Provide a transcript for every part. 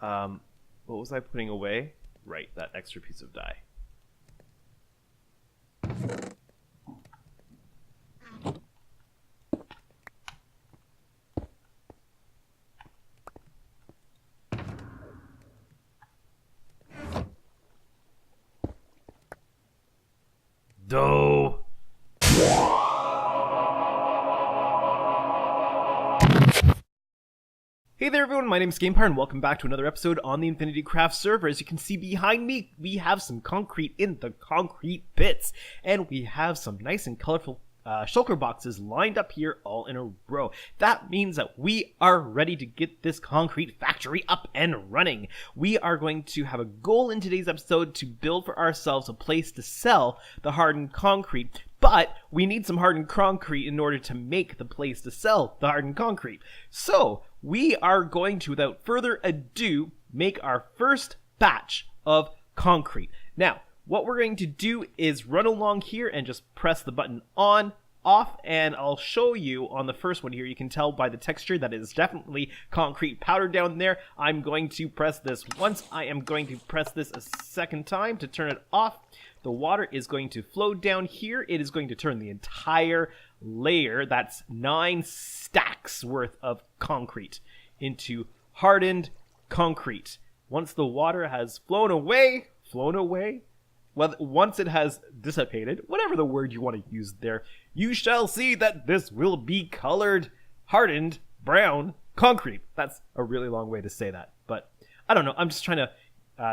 What was I putting away? Right, that extra piece of dye. Dough. Hey there everyone, my name is GamePar and welcome back to another episode on the InfinityCraft server. As you can see behind me, we have some concrete in the concrete pits, and we have some nice and colorful shulker boxes lined up here all in a row. That means that we are ready to get this concrete factory up and running. We are going to have a goal in today's episode to build for ourselves a place to sell the hardened concrete. But we need some hardened concrete in order to make the place to sell the hardened concrete. So we are going to, without further ado, make our first batch of concrete. Now, what we're going to do is run along here and just press the button on, off, and I'll show you on the first one here. You can tell by the texture that it is definitely concrete powder down there. I'm going to press this once. I am going to press this a second time to turn it off. The water is going to flow down here. It is going to turn the entire layer, that's 9 stacks worth of concrete, into hardened concrete. Once the water has flown away, well, once it has dissipated, whatever the word you want to use there, you shall see that this will be colored, hardened, brown concrete. That's a really long way to say that, but I don't know. I'm just trying to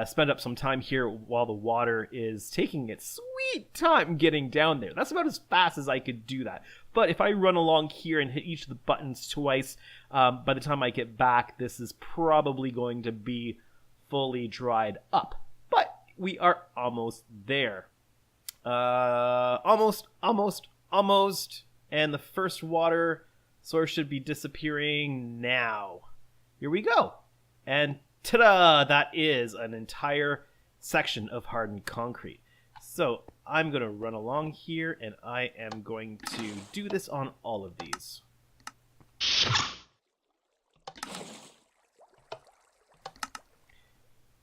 spend up some time here while the water is taking its sweet time getting down there. That's about as fast as I could do that. But if I run along here and hit each of the buttons twice, by the time I get back, this is probably going to be fully dried up. But we are almost there. Almost. And the first water source should be disappearing now. Here we go. And ta-da! That is an entire section of hardened concrete. So I'm going to run along here, and I am going to do this on all of these.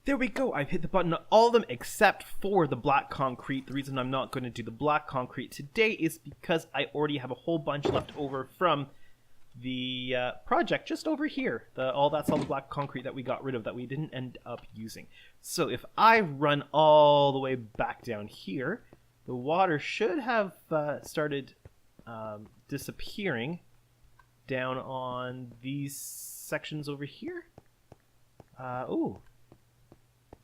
There we go. I've hit the button on all of them except for the black concrete. The reason I'm not going to do the black concrete today is because I already have a whole bunch left over from the project just over here. That's all the black concrete that we got rid of that we didn't end up using. So if I run all the way back down here, the water should have started disappearing down on these sections over here. Oh,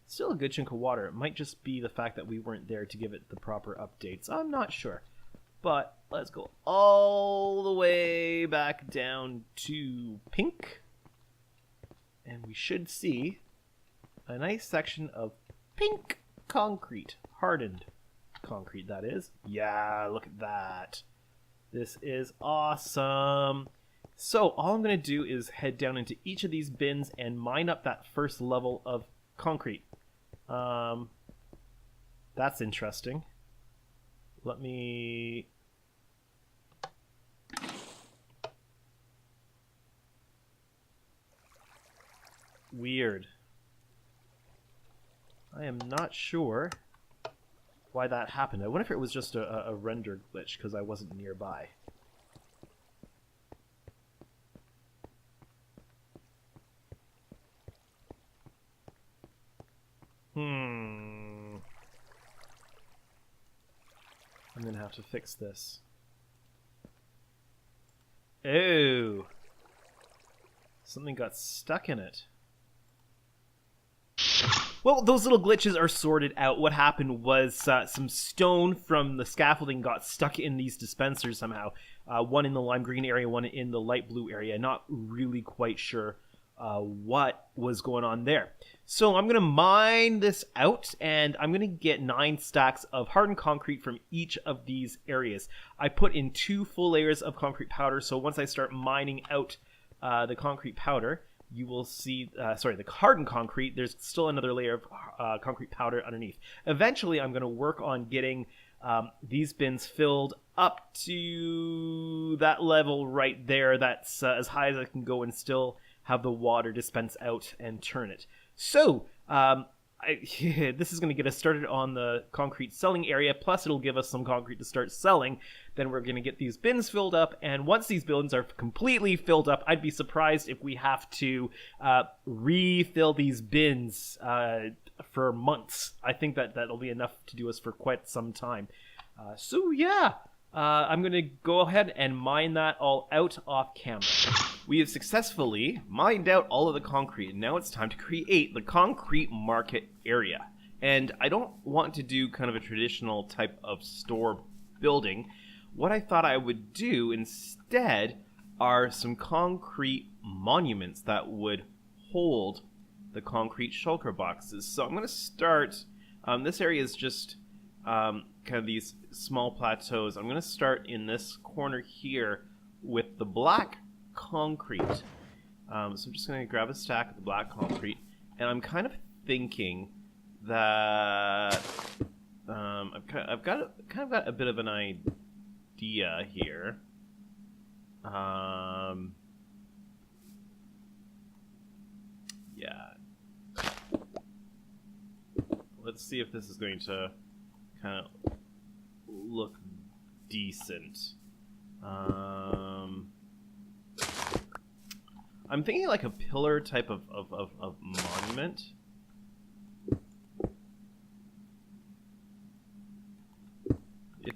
still a good chunk of water. It might just be the fact that we weren't there to give it the proper updates. I'm not sure. But let's go all the way back down to pink. And we should see a nice section of pink concrete. Hardened concrete, that is. Yeah, look at that. This is awesome. So all I'm going to do is head down into each of these bins and mine up that first level of concrete. That's interesting. Let me... Weird. I am not sure why that happened. I wonder if it was just a render glitch because I wasn't nearby. I'm gonna have to fix this. Oh! Something got stuck in it. Well, those little glitches are sorted out. What happened was some stone from the scaffolding got stuck in these dispensers somehow. One in the lime green area, one in the light blue area. Not really quite sure what was going on there. So I'm going to mine this out, and I'm going to get 9 stacks of hardened concrete from each of these areas. I put in 2 full layers of concrete powder, so once I start mining out the concrete powder, you will see, the hardened concrete, there's still another layer of concrete powder underneath. Eventually, I'm going to work on getting these bins filled up to that level right there. That's as high as I can go and still have the water dispense out and turn it. So, this is going to get us started on the concrete selling area, plus it'll give us some concrete to start selling. Then we're going to get these bins filled up, and once these bins are completely filled up, I'd be surprised if we have to refill these bins for months. I think that'll be enough to do us for quite some time. So yeah, I'm going to go ahead and mine that all out off camera. We have successfully mined out all of the concrete, and now it's time to create the concrete market area. And I don't want to do kind of a traditional type of store building. What I thought I would do instead are some concrete monuments that would hold the concrete shulker boxes. So I'm going to start, this area is just kind of these small plateaus. I'm going to start in this corner here with the black concrete. So I'm just going to grab a stack of the black concrete, and I'm kind of thinking that I've got a bit of an idea here. Yeah. Let's see if this is going to kind of look decent. I'm thinking like a pillar type of monument.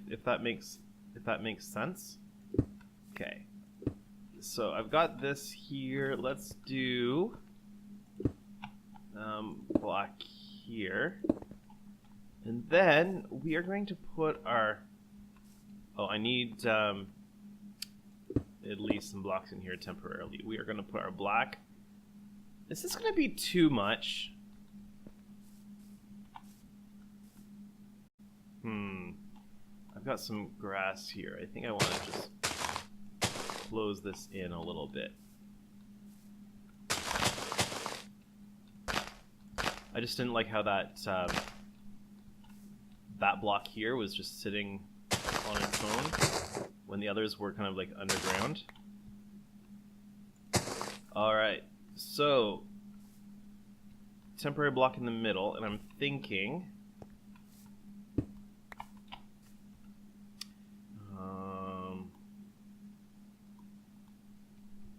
If that makes sense. Okay. So I've got this here. Let's do block here. And then we are going to put our... Oh, I need at least some blocks in here temporarily. We are going to put our black... Is this going to be too much? I've got some grass here. I think I want to just close this in a little bit. I just didn't like how that that block here was just sitting on its own when the others were kind of like underground. Alright, so temporary block in the middle, and I'm thinking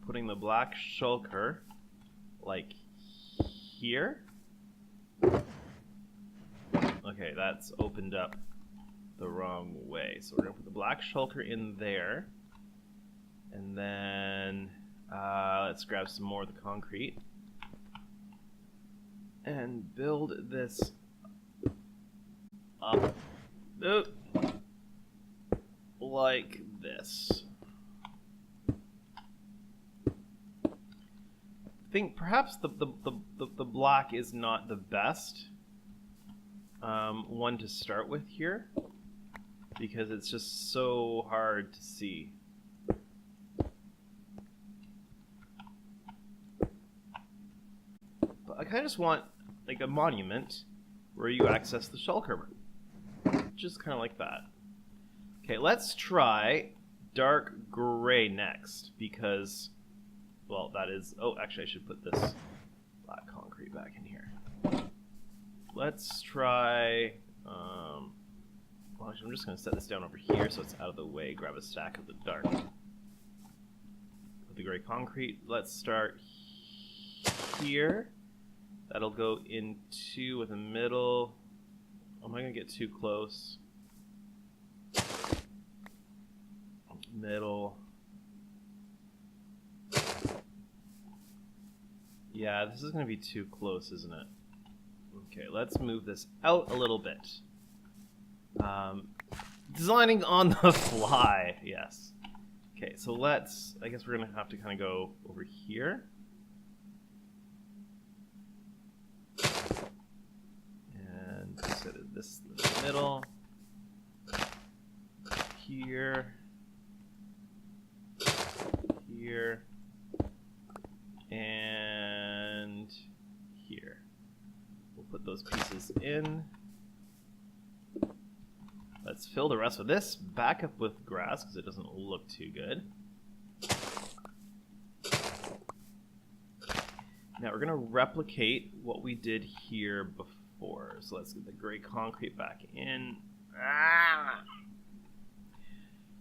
putting the black shulker like here. Okay, that's opened up the wrong way. So we're going to put the black shulker in there. And then let's grab some more of the concrete. And build this up like this. I think perhaps the black is not the best one to start with here, because it's just so hard to see. But I kind of just want like a monument where you access the shulker, just kind of like that. Okay, let's try dark gray next, because, well, that is... Oh, actually, I should put this black concrete back in here. Let's try... well, actually, I'm just going to set this down over here so it's out of the way. Grab a stack of the dark. With the gray concrete, let's start here. That'll go into with a middle. Am I going to get too close? Middle. Yeah, this is going to be too close, isn't it? Okay, let's move this out a little bit. Designing on the fly, yes. Okay, so let's... I guess we're going to have to kind of go over here. And set this in the middle. Here. Here. And here. We'll put those pieces in. Let's fill the rest of this back up with grass because it doesn't look too good. Now we're going to replicate what we did here before. So let's get the gray concrete back in.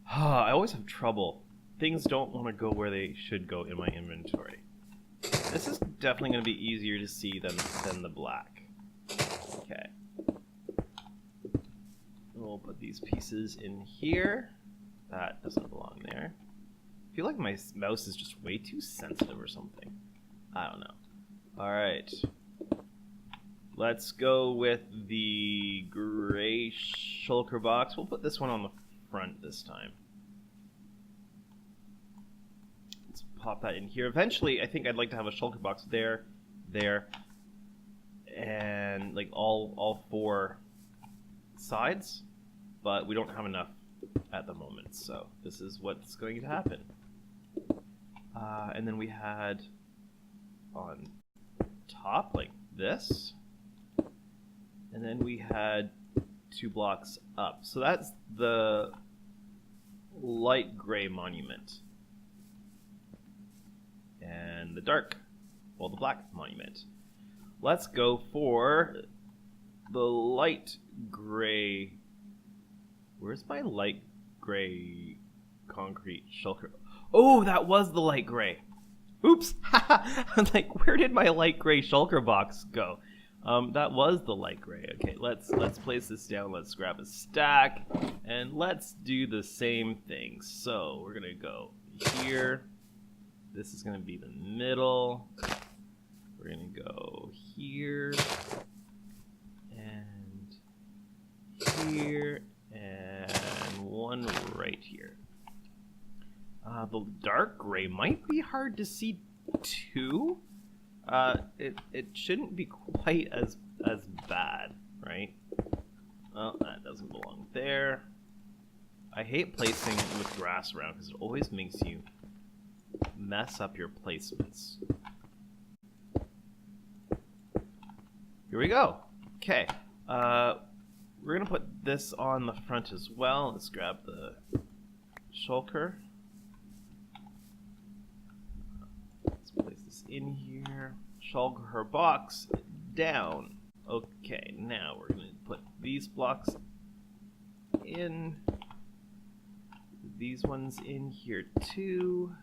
I always have trouble. Things don't want to go where they should go in my inventory. This is definitely going to be easier to see than the black. Okay. We'll put these pieces in here. That doesn't belong there. I feel like my mouse is just way too sensitive or something. I don't know. Alright. Let's go with the gray shulker box. We'll put this one on the front this time. Let's pop that in here. Eventually, I think I'd like to have a shulker box there, and like all four sides, but we don't have enough at the moment, so this is what's going to happen. And then we had on top like this, and then we had 2 blocks up. So that's the light gray monument, and the dark, well, the black monument. Let's go for the light gray. Where's my light gray concrete shulker? Oh, that was the light gray. Oops. I'm like, where did my light gray shulker box go? That was the light gray. Okay, let's place this down. Let's grab a stack, and let's do the same thing. So we're gonna go here. This is gonna be the middle. We're gonna go here and here and one right here. The dark gray might be hard to see too. It shouldn't be quite as bad, right? Well, that doesn't belong there. I hate placing with grass around because it always makes you mess up your placements. Here we go. Okay. We're gonna put this on the front as well. Let's grab the shulker. Let's place this in here. Shulker box down. Okay, now we're gonna put these blocks in. These ones in here too.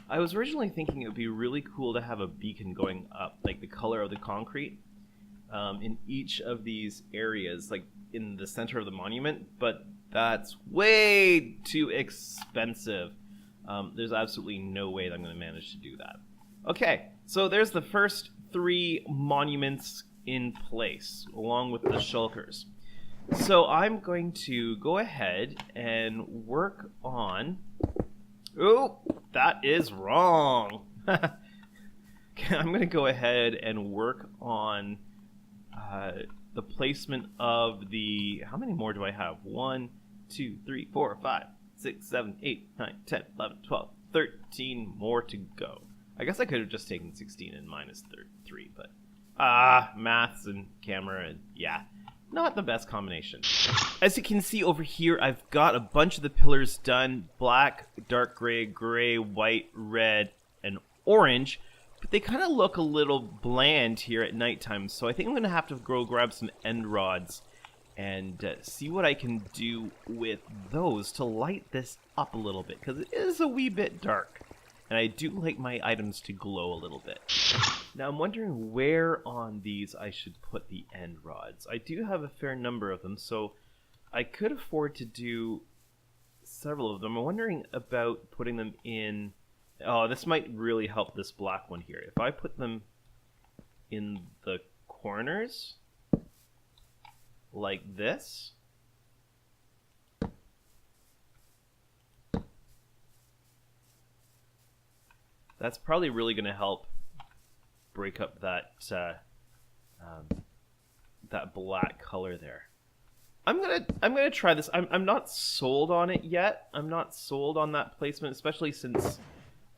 I was originally thinking it would be really cool to have a beacon going up, like the color of the concrete, in each of these areas, like in the center of the monument, but that's way too expensive. There's absolutely no way that I'm going to manage to do that. Okay, so there's the first 3 monuments in place, along with the shulkers. So I'm going to go ahead and work on... Oh, that is wrong! Okay, I'm going to go ahead and work on the placement of the... How many more do I have? 1, 2, 3, 4, 5, 6, 7, 8, 9, 10, 11, 12, 13 more to go. I guess I could have just taken 16 and minus 3, but... maths and camera, and yeah, not the best combination. As you can see over here, I've got a bunch of the pillars done. Black, dark gray, gray, white, red, and orange. But they kind of look a little bland here at nighttime, so I think I'm going to have to go grab some end rods and see what I can do with those to light this up a little bit, because it is a wee bit dark. And I do like my items to glow a little bit. Now I'm wondering where on these I should put the end rods. I do have a fair number of them, so I could afford to do several of them. I'm wondering about putting them in... Oh, this might really help this black one here. If I put them in the corners, like this... That's probably really going to help break up that that black color there. I'm gonna try this. I'm not sold on it yet. I'm not sold on that placement, especially since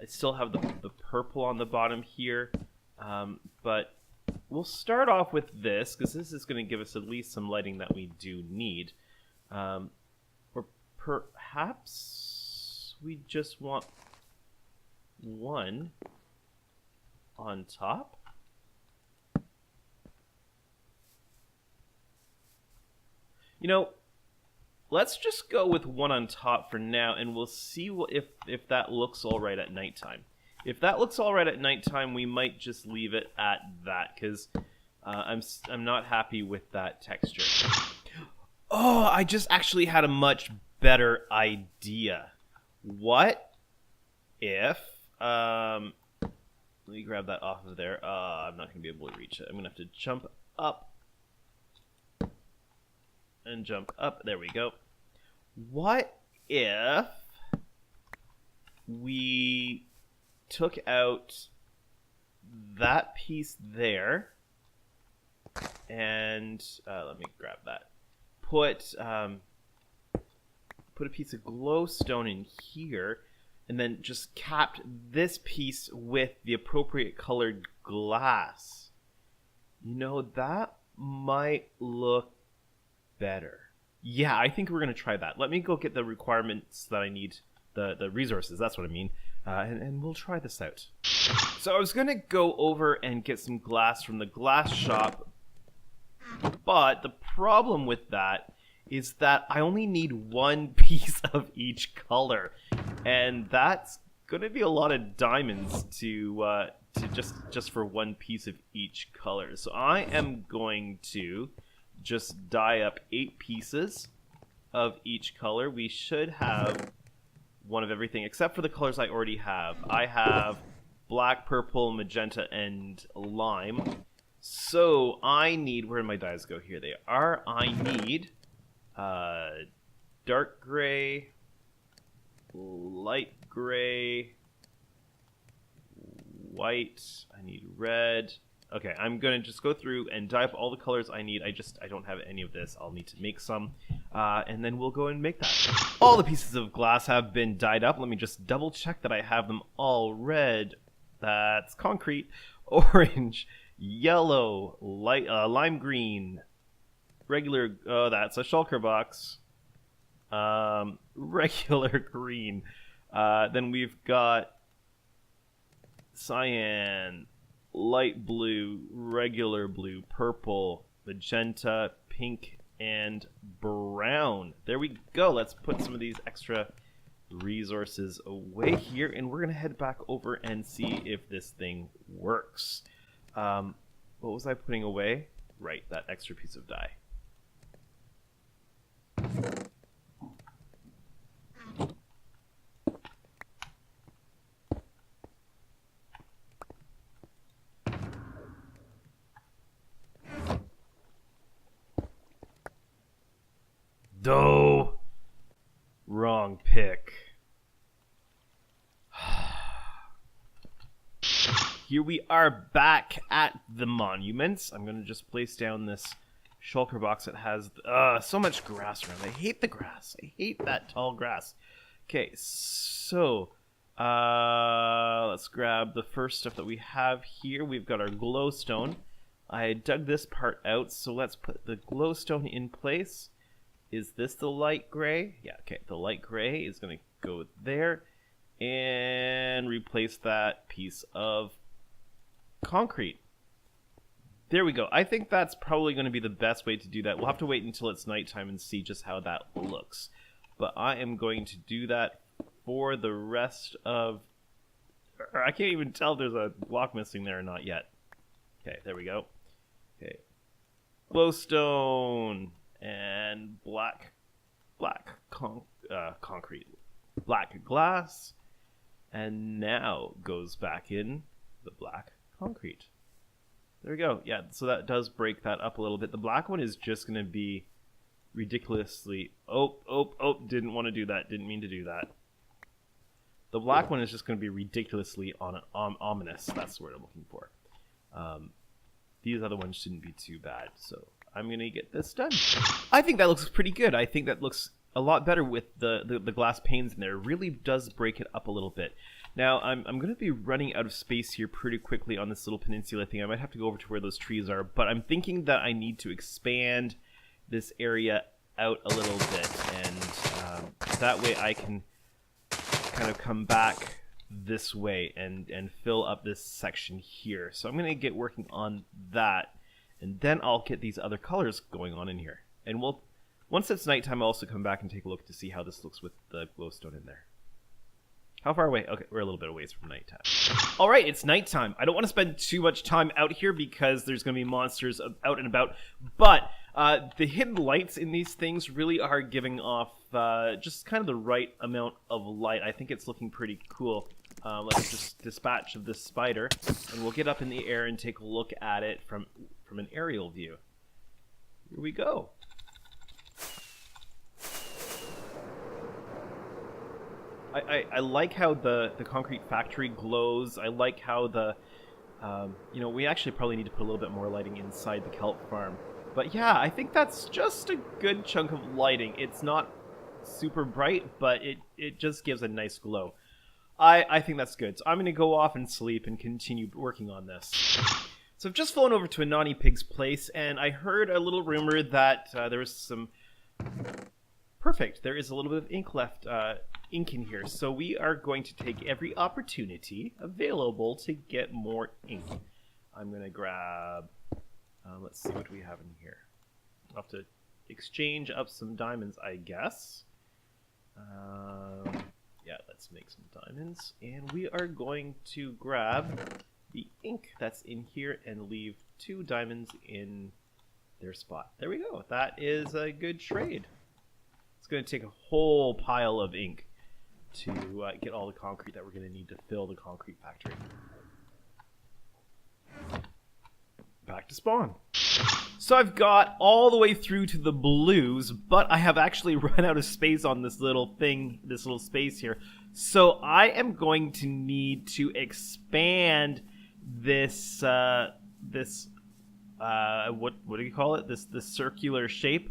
I still have the purple on the bottom here. But we'll start off with this because this is going to give us at least some lighting that we do need. Or perhaps we just want one on top. You know, let's just go with one on top for now, and we'll see if that looks all right at nighttime. If that looks all right at nighttime, we might just leave it at that, because I'm not happy with that texture. Oh, I just actually had a much better idea. What if... let me grab that off of there. I'm not going to be able to reach it. I'm going to have to jump up. And jump up. There we go. What if we took out that piece there and let me grab that. Put a piece of glowstone in here and then just capped this piece with the appropriate colored glass. You know, that might look better. Yeah, I think we're going to try that. Let me go get the requirements that I need, the resources, that's what I mean, and we'll try this out. So I was going to go over and get some glass from the glass shop, but the problem with that is that I only need one piece of each color, and that's going to be a lot of diamonds to just for one piece of each color. So I am going to just dye up 8 pieces of each color. We should have one of everything except for the colors I already have. I have black, purple, magenta, and lime. So I need, where did my dyes go? Here they are. I need dark gray, light gray, white, I need red. Okay, I'm going to just go through and dye up all the colors I need. I don't have any of this. I'll need to make some, and then we'll go and make that. All the pieces of glass have been dyed up. Let me just double check that I have them all red. That's concrete, orange, yellow, light, lime green, regular, oh, that's a shulker box, regular green. Then we've got cyan, light blue, regular blue, purple, magenta, pink, and brown. There we go. Let's put some of these extra resources away here, and we're going to head back over and see if this thing works. What was I putting away? Right, that extra piece of dye. No, wrong pick. Here we are back at the monuments. I'm going to just place down this shulker box that has so much grass around. I hate the grass. I hate that tall grass. Okay, so let's grab the first stuff that we have here. We've got our glowstone. I dug this part out, so let's put the glowstone in place. Is this the light gray? Yeah, okay, the light gray is going to go there and replace that piece of concrete. There we go. I think that's probably going to be the best way to do that. We'll have to wait until it's nighttime and see just how that looks. But I am going to do that for the rest of... I can't even tell if there's a block missing there or not yet. Okay, there we go. Okay. Glowstone and black concrete. Black glass. And now goes back in the black concrete. There we go. Yeah, so that does break that up a little bit. The black one is just going to be ridiculously... Oh, didn't want to do that. Didn't mean to do that. The black one is just going to be ridiculously ominous. That's the word I'm looking for. These other ones shouldn't be too bad, so I'm going to get this done. I think that looks pretty good. I think that looks a lot better with the glass panes in there. It really does break it up a little bit. Now, I'm going to be running out of space here pretty quickly on this little peninsula thing. I might have to go over to where those trees are, but I'm thinking that I need to expand this area out a little bit, and that way I can kind of come back this way and fill up this section here. So I'm going to get working on that, and then I'll get these other colors going on in here, and we'll Once it's nighttime, I'll also come back and take a look to see how this looks with the glowstone in there. How far away? Okay, we're a little bit away from nighttime. All right, it's nighttime. I don't want to spend too much time out here because there's going to be monsters out and about. But the hidden lights in these things really are giving off just kind of the right amount of light. I think it's looking pretty cool. Let's just dispatch of this spider, and we'll get up in the air and take a look at it from an aerial view. Here we go. I like how the concrete factory glows. I like how the, you know, we actually probably need to put a little bit more lighting inside the kelp farm. But yeah, I think that's just a good chunk of lighting. It's not super bright, but it just gives a nice glow. I think that's good. So I'm going to go off and sleep and continue working on this. So I've just flown over to AnonyPig's place, and I heard a little rumor that there was some... Perfect. There is a little bit of ink left, ink in here. So we are going to take every opportunity available to get more ink. I'm going to grab... let's see what we have in here. I'll have to exchange up some diamonds, I guess. Yeah, let's make some diamonds. And we are going to grab the ink that's in here and leave 2 diamonds in their spot. There we go. That is a good trade. It's going to take a whole pile of ink to get all the concrete that we're going to need to fill the concrete factory. Back to spawn. So I've got all the way through to the blues, but I have actually run out of space on this little thing, this little space here. So I am going to need to expand this, what do you call it? This circular shape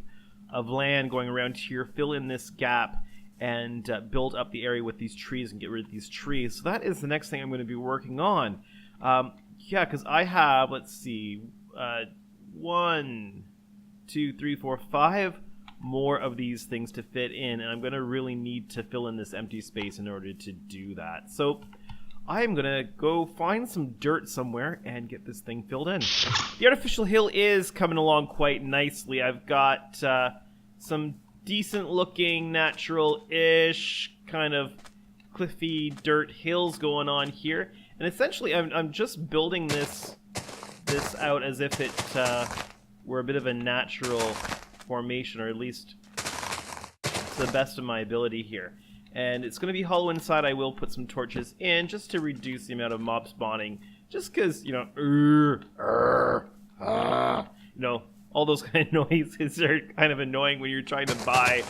of land going around here, fill in this gap, and build up the area with these trees and get rid of these trees. So that is the next thing I'm going to be working on. Yeah, because I have, let's see, 1, 2, 3, 4, 5 more of these things to fit in, and I'm going to really need to fill in this empty space in order to do that. So I am going to go find some dirt somewhere and get this thing filled in. The artificial hill is coming along quite nicely. I've got some decent looking natural-ish kind of cliffy dirt hills going on here. And essentially I'm just building this out as if it were a bit of a natural formation, or at least to the best of my ability here. And it's going to be hollow inside. I will put some torches in just to reduce the amount of mob spawning, just because, you know, all those kind of noises are kind of annoying when you're trying to buy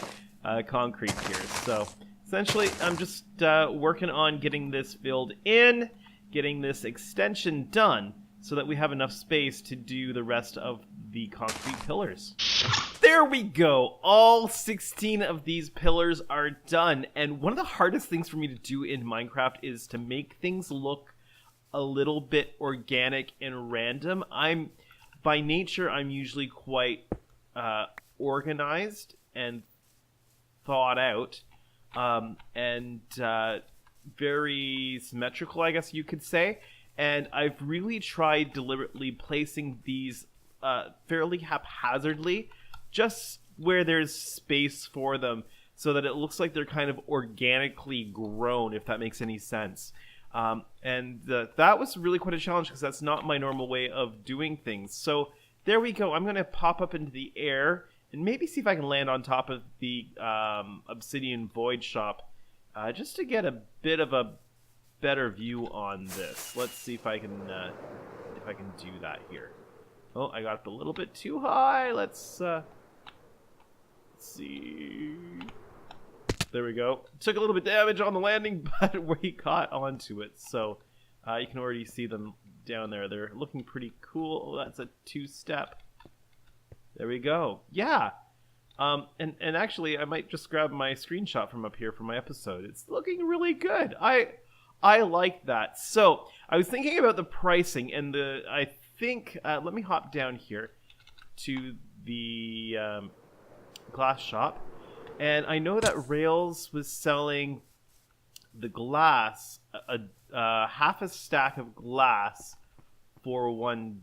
concrete here. So essentially I'm just working on getting this filled in, getting this extension done, so that we have enough space to do the rest of the concrete pillars. There we go! All 16 of these pillars are done, and one of the hardest things for me to do in Minecraft is to make things look a little bit organic and random. By nature, I'm usually quite organized and thought out, and very symmetrical, I guess you could say. And I've really tried deliberately placing these fairly haphazardly, just where there's space for them, so that it looks like they're kind of organically grown, if that makes any sense. And that was really quite a challenge, because that's not my normal way of doing things. So there we go. I'm going to pop up into the air and maybe see if I can land on top of the obsidian void shop, just to get a bit of a better view on this. Let's see if I can do that here. Oh, I got up a little bit too high. Let's see. There we go. Took a little bit of damage on the landing, but we got onto it. So you can already see them down there. They're looking pretty cool. Oh, that's a 2-step. There we go. Yeah. And actually, I might just grab my screenshot from up here for my episode. It's looking really good. I like that. So I was thinking about the pricing, and I think let me hop down here to the glass shop, and I know that Rails was selling the glass, half a stack of glass for 1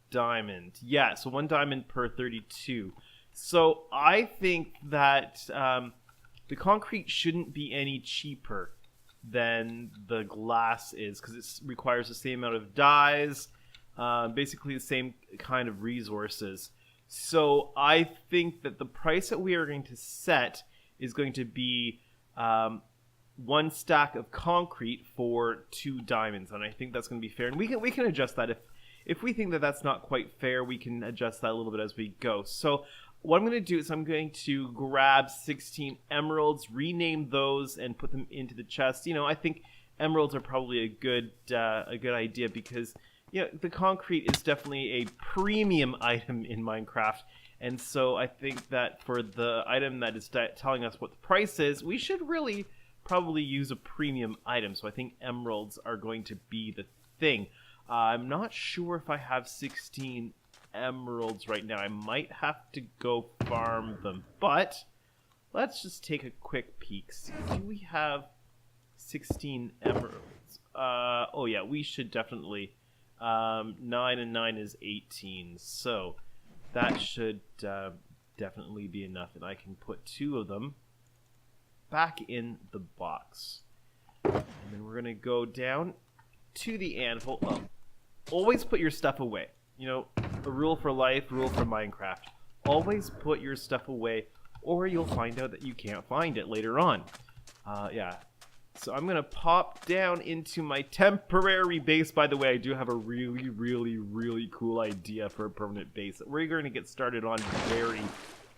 diamond. Yeah, so 1 diamond per 32. So I think that the concrete shouldn't be any cheaper than the glass is, because it requires the same amount of dyes, basically the same kind of resources. So I think that the price that we are going to set is going to be 1 stack of concrete for 2 diamonds, and I think that's going to be fair. And we can adjust that if we think that that's not quite fair. We can adjust that a little bit as we go. So what I'm going to do is I'm going to grab 16 emeralds, rename those, and put them into the chest. You know, I think emeralds are probably a good idea, because the concrete is definitely a premium item in Minecraft. And so I think that for the item that is telling us what the price is, we should really probably use a premium item. So I think emeralds are going to be the thing. I'm not sure if I have 16 emeralds right now. I might have to go farm them, but let's just take a quick peek. See, do we have 16 emeralds? Oh yeah, we should definitely. 9 and 9 is 18, so that should definitely be enough, and I can put 2 of them back in the box. And then we're gonna go down to the anvil. Oh, always put your stuff away. You know, a rule for life, rule for Minecraft. Always put your stuff away, or you'll find out that you can't find it later on. Yeah. So I'm going to pop down into my temporary base. By the way, I do have a really, really, really cool idea for a permanent base that we're going to get started on very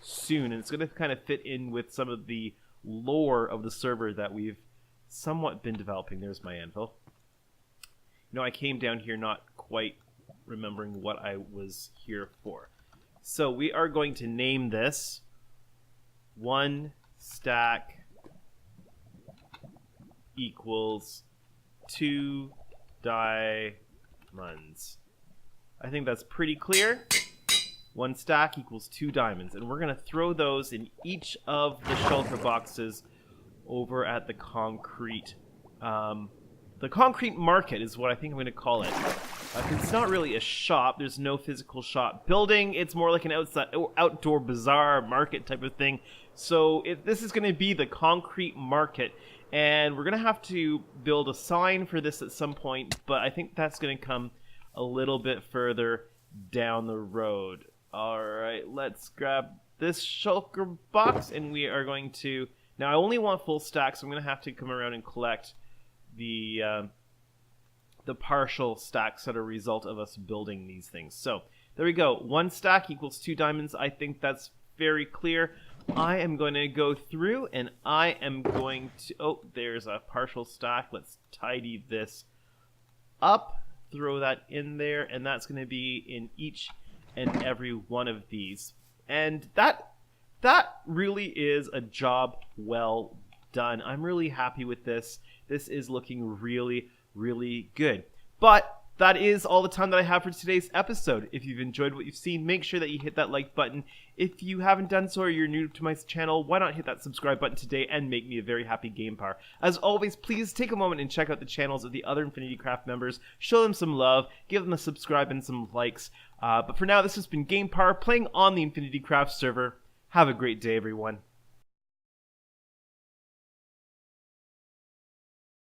soon. And it's going to kind of fit in with some of the lore of the server that we've somewhat been developing. There's my anvil. You know, I came down here not quite remembering what I was here for. So we are going to name this 1 stack equals 2 diamonds. I think that's pretty clear. 1 stack equals 2 diamonds, and we're going to throw those in each of the shulker boxes over at the concrete. The concrete market is what I think I'm going to call it. It's not really a shop. There's no physical shop building. It's more like an outdoor bazaar market type of thing. So this is going to be the concrete market. And we're going to have to build a sign for this at some point. But I think that's going to come a little bit further down the road. Alright, let's grab this shulker box. And we are going to... Now, I only want full stacks, so I'm going to have to come around and collect the partial stacks that are a result of us building these things. So there we go. 1 stack equals 2 diamonds. I think that's very clear. I am going to go through and I am going to... Oh, there's a partial stack. Let's tidy this up. Throw that in there, and that's going to be in each and every one of these. And that really is a job well done. I'm really happy with this. This is looking really, really good. But that is all the time that I have for today's episode. If you've enjoyed what you've seen, make sure that you hit that like button. If you haven't done so or you're new to my channel, why not hit that subscribe button today and make me a very happy GamePar. As always, please take a moment and check out the channels of the other InfinityCraft members. Show them some love, give them a subscribe and some likes. But for now, this has been GamePar playing on the InfinityCraft server. Have a great day, everyone.